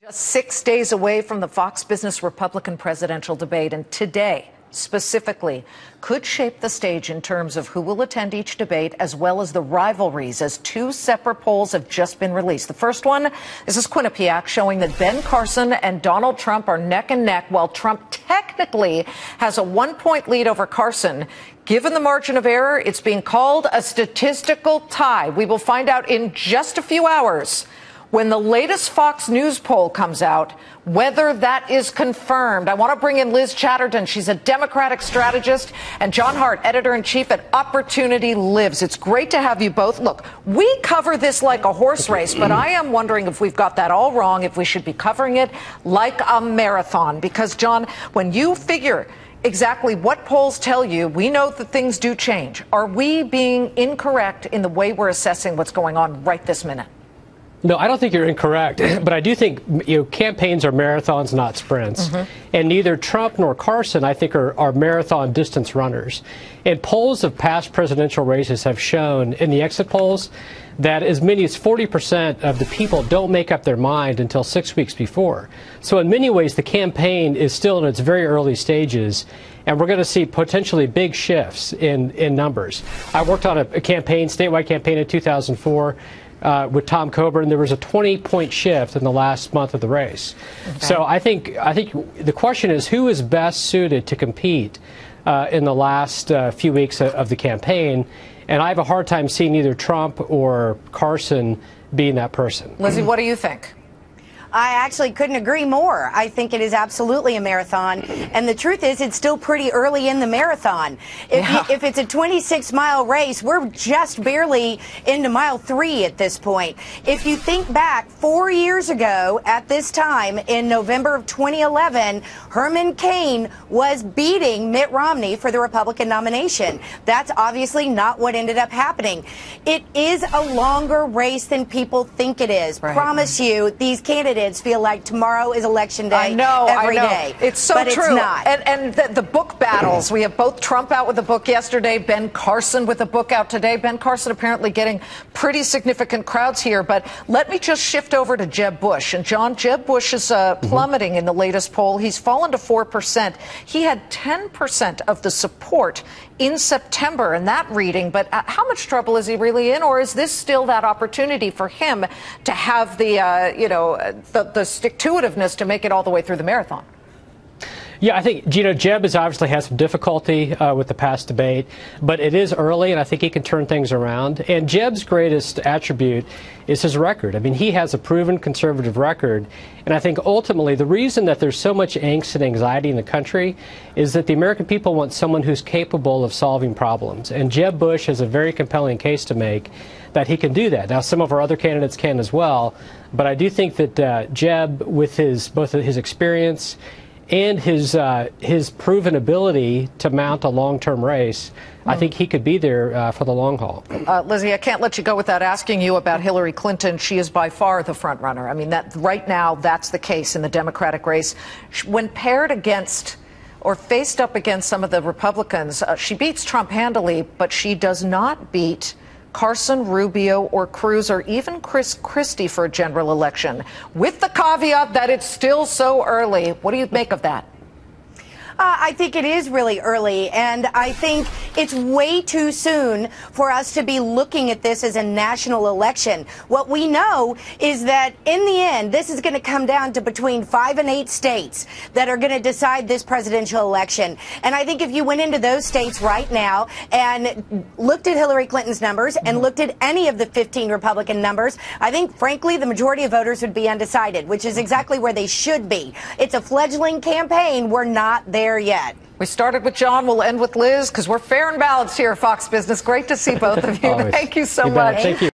Just 6 days away from the Fox Business Republican presidential debate, and today, specifically, could shape the stage in terms of who will attend each debate, as well as the rivalries, as two separate polls have just been released. The first one, this is Quinnipiac, showing that Ben Carson and Donald Trump are neck and neck, while Trump technically has a 1-point lead over Carson. Given the margin of error, it's being called a statistical tie. We will find out in just a few hours, when the latest Fox News poll comes out, whether that is confirmed. I want to bring in Liz Chadderdon. She's a Democratic strategist, and John Hart, editor-in-chief at Opportunity Lives. It's great to have you both. Look, we cover this like a horse race, but I am wondering if we've got that all wrong, if we should be covering it like a marathon. Because, John, when you figure exactly what polls tell you, we know that things do change. Are we being incorrect in the way we're assessing what's going on right this minute? No, I don't think you're incorrect, but I do think campaigns are marathons, not sprints. And neither Trump nor Carson, I think, are marathon distance runners. And polls of past presidential races have shown in the exit polls that as many as 40% of the people don't make up their mind until 6 weeks before. So in many ways, the campaign is still in its very early stages, and we're going to see potentially big shifts in numbers. I worked on a statewide campaign in 2004. With Tom Coburn, there was a 20-point shift in the last month of the race. Okay. So I think the question is, who is best suited to compete in the last few weeks of the campaign? And I have a hard time seeing either Trump or Carson being that person. Lizzie, what do you think? I actually couldn't agree more. I think it is absolutely a marathon. And the truth is, it's still pretty early in the marathon. If it's a 26-mile race, we're just barely into mile 3 at this point. If you think back 4 years ago at this time, in November of 2011, Herman Cain was beating Mitt Romney for the Republican nomination. That's obviously not what ended up happening. It is a longer race than people think it is. Right. Promise you, these candidates feel like tomorrow is election day every day. It's so but true. It's not. And the book battles. We have both Trump out with a book yesterday, Ben Carson with a book out today. Ben Carson apparently getting pretty significant crowds here. But let me just shift over to Jeb Bush. And, John, Jeb Bush is plummeting in the latest poll. He's fallen to 4%. He had 10% of the support in September in that reading. But how much trouble is he really in? Or is this still that opportunity for him to have the stick-to-itiveness to make it all the way through the marathon? Yeah, I think, Jeb has obviously had some difficulty with the past debate, but it is early, and I think he can turn things around. And Jeb's greatest attribute is his record. I mean, he has a proven conservative record, and I think ultimately the reason that there's so much angst and anxiety in the country is that the American people want someone who's capable of solving problems. And Jeb Bush has a very compelling case to make that he can do that. Now, some of our other candidates can as well, but I do think that Jeb, with both his experience and his proven ability to mount a long-term race, I think he could be there for the long haul. Lizzie, I can't let you go without asking you about Hillary Clinton. She is by far the front runner. I mean, that right now, that's the case in the Democratic race. When paired against or faced up against some of the Republicans, she beats Trump handily, but she does not beat Carson, Rubio, or Cruz, or even Chris Christie for a general election, with the caveat that it's still so early. What do you make of that? I think it is really early, and I think it's way too soon for us to be looking at this as a national election. What we know is that in the end, this is going to come down to between 5 and 8 states that are going to decide this presidential election. And I think if you went into those states right now and looked at Hillary Clinton's numbers and looked at any of the 15 Republican numbers, I think, frankly, the majority of voters would be undecided, which is exactly where they should be. It's a fledgling campaign. We're not there yet. We started with John. We'll end with Liz, because we're fair and balanced here at Fox Business. Great to see both of you. Thank you so much. Thank you.